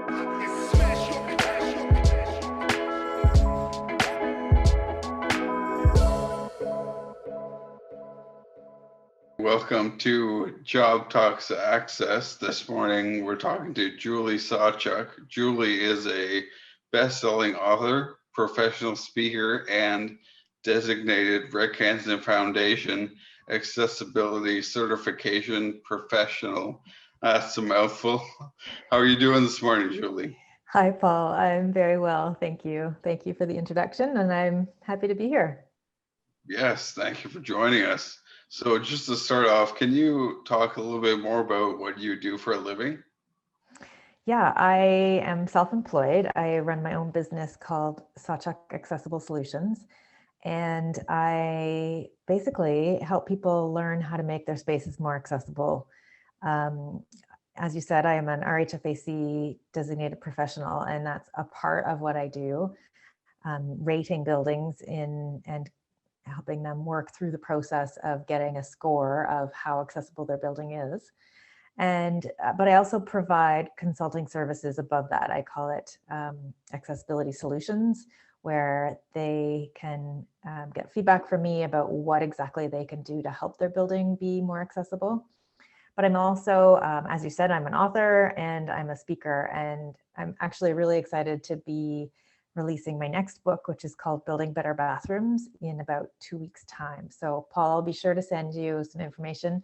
Welcome to Job Talks Access. This morning we're talking to Julie Sawchuk. Julie is a best-selling author, professional speaker, and designated Rick Hansen Foundation accessibility certification professional. That's a mouthful. How are you doing this morning, Julie? Hi, Paul. I'm very well. Thank you. Thank you for the introduction, and I'm happy to be here. Yes, thank you for joining us. So just to start off, can you talk a little bit more about what you do for a living? Yeah, I am self-employed. I run my own business called Sawchuk Accessible Solutions, and I basically help people learn how to make their spaces more accessible. Um, as you said, I am an RHFAC designated professional, and that's a part of what I do, rating buildings and helping them work through the process of getting a score of how accessible their building is. But I also provide consulting services above that. I call it accessibility solutions, where they can get feedback from me about what exactly they can do to help their building be more accessible. But I'm also, as you said, I'm an author and I'm a speaker, and I'm actually really excited to be releasing my next book, which is called Building Better Bathrooms, in about 2 weeks' time. So Paul, I'll be sure to send you some information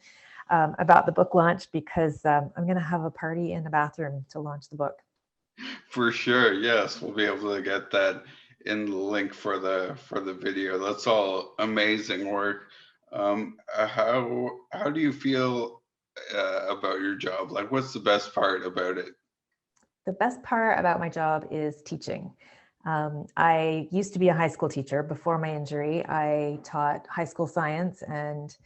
about the book launch, because I'm going to have a party in the bathroom to launch the book. For sure, yes, we'll be able to get that in the link for the video. That's all amazing work. How do you feel about your job? Like, what's the best part about it? The best part about my job is teaching. I used to be a high school teacher before my injury. I taught high school science, and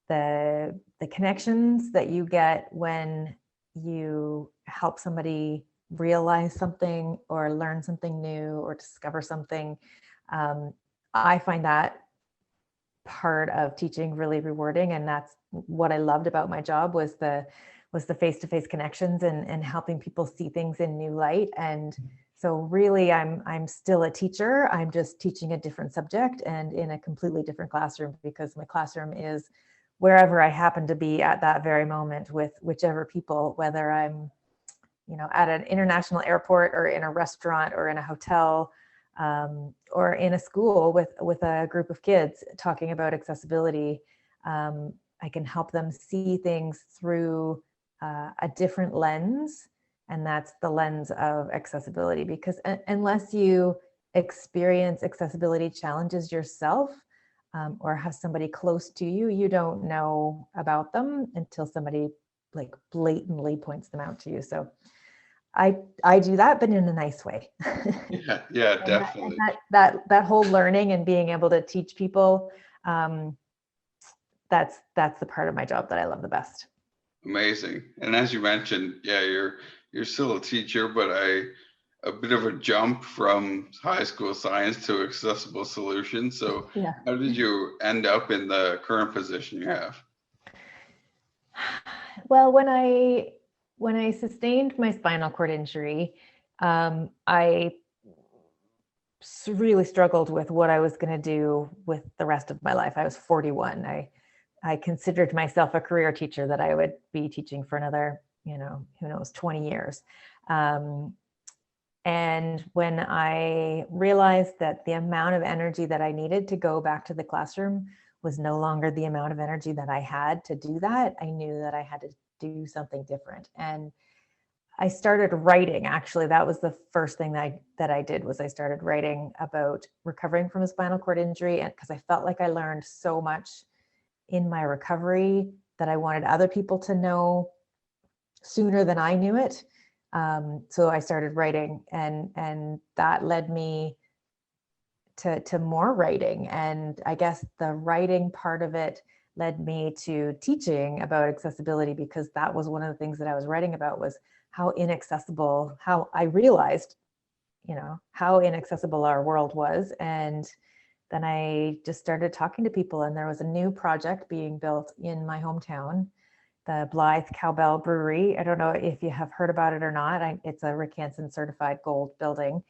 the connections that you get when you help somebody realize something or learn something new or discover something, I find that part of teaching really rewarding. And that's what I loved about my job, was the face-to-face connections and helping people see things in new light. And so really I'm still a teacher. I'm just teaching a different subject and in a completely different classroom, because my classroom is wherever I happen to be at that very moment with whichever people, whether I'm, at an international airport or in a restaurant or in a hotel, or in a school with a group of kids talking about accessibility. I can help them see things through a different lens, and that's the lens of accessibility. Because unless you experience accessibility challenges yourself, or have somebody close to you, you don't know about them until somebody like blatantly points them out to you. So I do that, but in a nice way. Yeah, And definitely. that whole learning and being able to teach people, that's the part of my job that I love the best. Amazing. And as you mentioned, yeah, you're still a teacher, but a bit of a jump from high school science to accessible solutions. So Yeah. how did you end up in the current position you have? Well, when I sustained my spinal cord injury, I really struggled with what I was going to do with the rest of my life. I was 41. I considered myself a career teacher, that I would be teaching for another, who knows, 20 years. And when I realized that the amount of energy that I needed to go back to the classroom was no longer the amount of energy that I had to do that, I knew that I had to do something different. And I started writing. Actually, that was the first thing that I did, was I started writing about recovering from a spinal cord injury, and because I felt like I learned so much in my recovery that I wanted other people to know sooner than I knew it. So I started writing, and that led me to more writing. And I guess the writing part of it led me to teaching about accessibility, because that was one of the things that I was writing about, was how inaccessible, how I realized, how inaccessible our world was. And then I just started talking to people, and there was a new project being built in my hometown the Blythe Cowbell Brewery. I don't know if you have heard about it or not. It's a Rick Hansen certified gold building.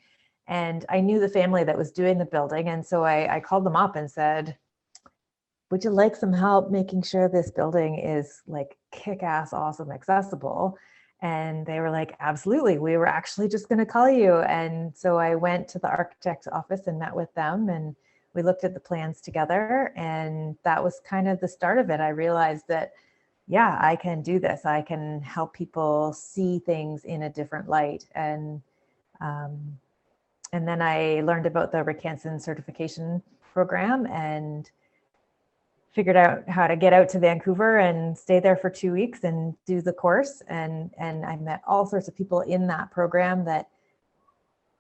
And I knew the family that was doing the building. And so I called them up and said, would you like some help making sure this building is like kick-ass, awesome, accessible? And they were like, absolutely. We were actually just going to call you. And so I went to the architect's office and met with them, and we looked at the plans together. And that was kind of the start of it. I realized that, yeah, I can do this. I can help people see things in a different light. And then I learned about the Rick Hansen certification program and figured out how to get out to Vancouver and stay there for 2 weeks and do the course. And I met all sorts of people in that program that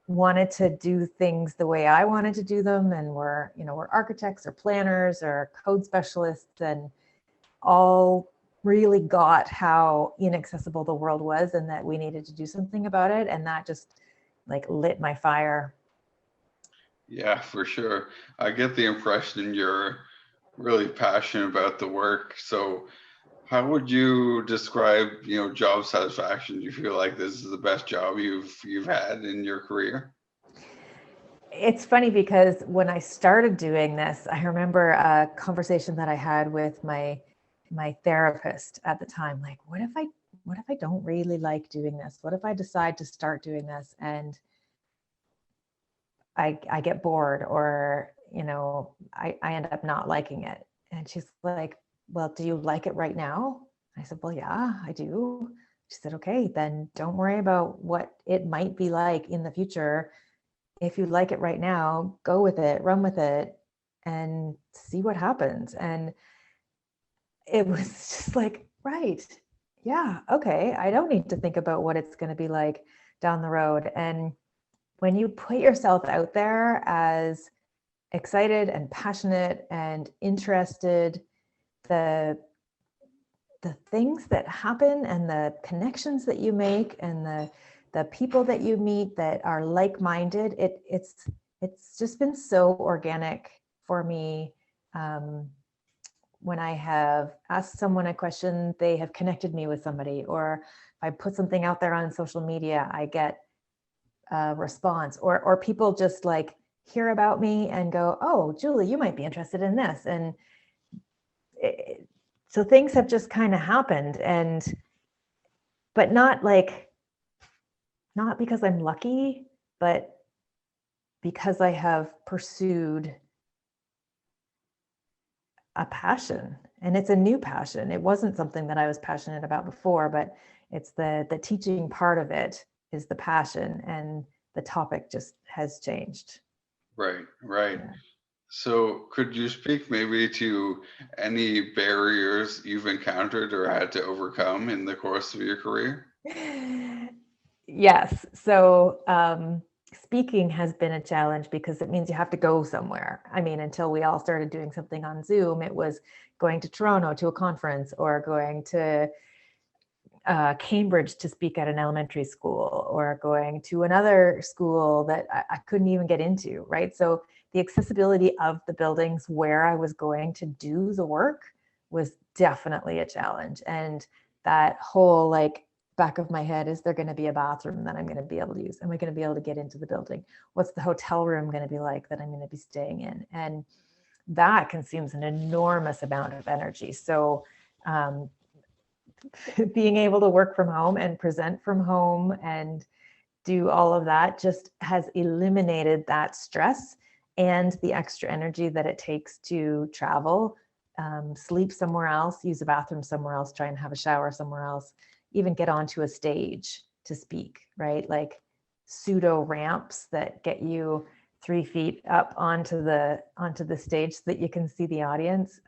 wanted to do things the way I wanted to do them, and were architects or planners or code specialists, and all really got how inaccessible the world was and that we needed to do something about it. And that just like lit my fire. Yeah, for sure. I get the impression you're really passionate about the work. So how would you describe, job satisfaction? Do you feel like this is the best job you've had in your career? It's funny because when I started doing this, I remember a conversation that I had with my therapist at the time. Like, what if I don't really like doing this? What if I decide to start doing this and I get bored, or I end up not liking it? And she's like, well, do you like it right now? I said, well, yeah, I do. She said, okay, then don't worry about what it might be like in the future. If you like it right now, go with it, run with it, and see what happens. And it was just like, right, yeah, okay, I don't need to think about what it's going to be like down the road. And when you put yourself out there as excited and passionate and interested, the things that happen and the connections that you make and the people that you meet that are like-minded, it's just been so organic for me. When I have asked someone a question, they have connected me with somebody, or if I put something out there on social media, I get a response, or people just like hear about me and go, oh, Julie, you might be interested in this. And so things have just kind of happened, but not because I'm lucky, but because I have pursued a passion. And it's a new passion. It wasn't something that I was passionate about before, but it's the teaching part of it is the passion, and the topic just has changed. Right, right. Yeah. So could you speak maybe to any barriers you've encountered or had to overcome in the course of your career? Yes. So speaking has been a challenge because it means you have to go somewhere. I mean, until we all started doing something on Zoom, it was going to Toronto to a conference, or going to Cambridge to speak at an elementary school, or going to another school that I couldn't even get into, right? So the accessibility of the buildings where I was going to do the work was definitely a challenge. And that whole back of my head, is there going to be a bathroom that I'm going to be able to use? Am I going to be able to get into the building? What's the hotel room going to be like that I'm going to be staying in? And that consumes an enormous amount of energy. So being able to work from home and present from home and do all of that just has eliminated that stress and the extra energy that it takes to travel, sleep somewhere else, use a bathroom somewhere else, try and have a shower somewhere else, even get onto a stage to speak, right? Like pseudo ramps that get you 3 feet up onto the stage so that you can see the audience.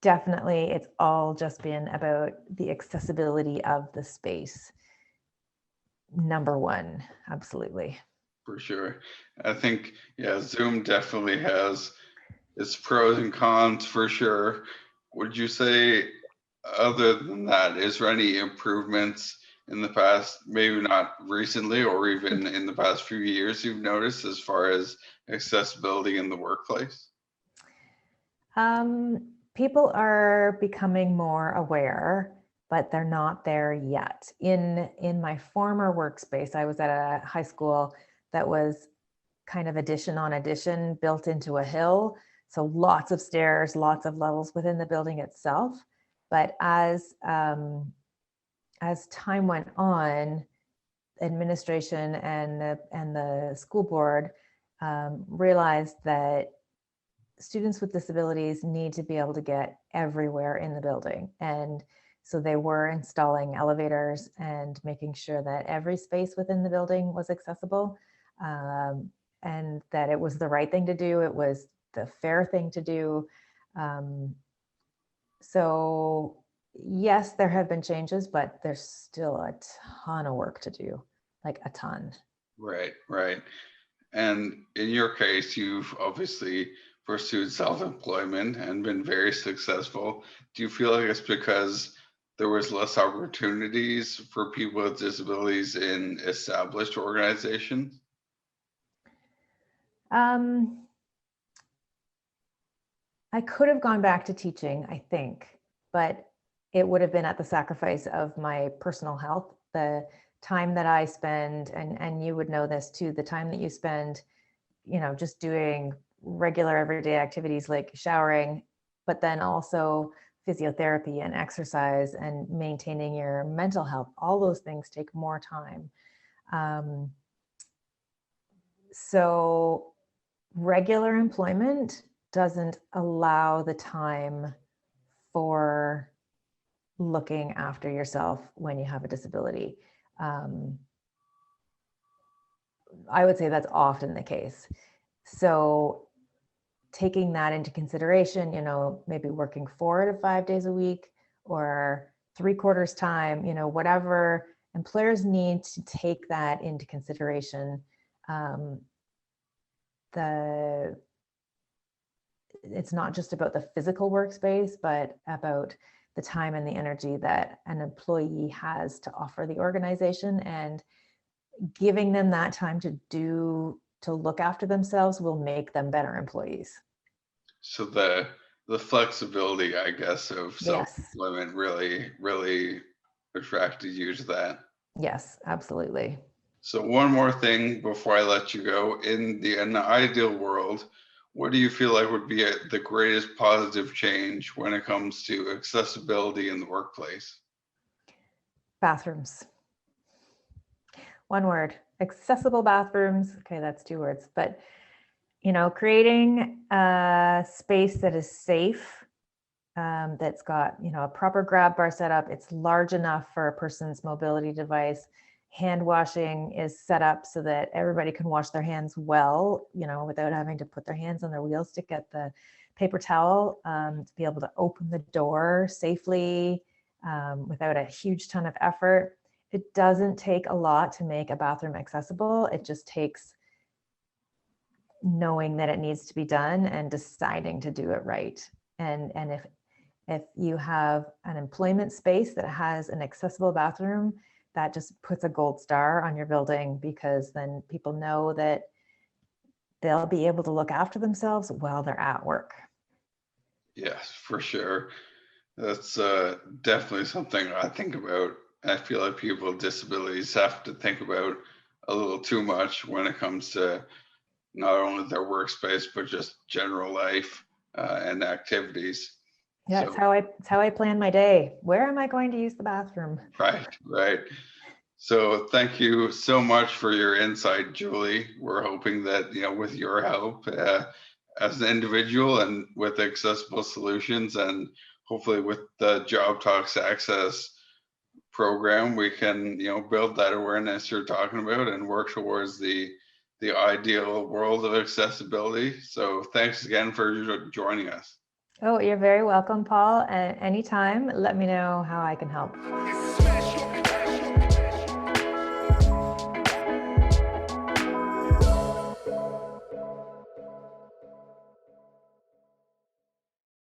Definitely, it's all just been about the accessibility of the space. Number one, absolutely. For sure. I think, yeah, Zoom definitely has its pros and cons for sure. Would you say, other than that, is there any improvements in the past, maybe not recently or even in the past few years, you've noticed as far as accessibility in the workplace? People are becoming more aware, but they're not there yet. In my former workspace, I was at a high school that was kind of addition on addition built into a hill. So lots of stairs, lots of levels within the building itself. But as time went on, administration and the school board realized that students with disabilities need to be able to get everywhere in the building. And so they were installing elevators and making sure that every space within the building was accessible, and that it was the right thing to do. It was the fair thing to do. So yes, there have been changes, but there's still a ton of work to do, like a ton. Right, right. And in your case, you've obviously pursued self-employment and been very successful. Do you feel like it's because there was less opportunities for people with disabilities in established organizations? I could have gone back to teaching, I think, but it would have been at the sacrifice of my personal health. The time that I spend, and you would know this too, the time that you spend, just doing regular everyday activities like showering, but then also physiotherapy and exercise and maintaining your mental health, all those things take more time. So regular employment doesn't allow the time for looking after yourself when you have a disability. I would say that's often the case. So taking that into consideration, maybe working 4 to 5 days a week or 3/4 time, whatever, employers need to take that into consideration. It's not just about the physical workspace, but about the time and the energy that an employee has to offer the organization, and giving them that time to look after themselves will make them better employees. So the flexibility, I guess, of Yes, self-employment really, really attracted you to that. yes, absolutely. So one more thing before I let you go. In the ideal world, what do you feel like would be the greatest positive change when it comes to accessibility in the workplace? Bathrooms. One word: accessible bathrooms. Okay, that's 2 words, but creating a space that is safe, that's got a proper grab bar setup. It's large enough for a person's mobility device. Hand washing is set up so that everybody can wash their hands well, without having to put their hands on their wheel stick at the paper towel, to be able to open the door safely, without a huge ton of effort. It doesn't take a lot to make a bathroom accessible. It just takes knowing that it needs to be done and deciding to do it right. And if you have an employment space that has an accessible bathroom, that just puts a gold star on your building, because then people know that they'll be able to look after themselves while they're at work. Yes, for sure. That's definitely something I think about. I feel like people with disabilities have to think about a little too much when it comes to not only their workspace, but just general life and activities. Yeah, So, it's how I plan my day. Where am I going to use the bathroom? right, right. So thank you so much for your insight, Julie. We're hoping that, with your help as an individual and with accessible solutions, and hopefully with the Job Talks Access program, we can, build that awareness you're talking about and work towards the ideal world of accessibility. So thanks again for joining us. Oh, you're very welcome, Paul. Anytime, let me know how I can help.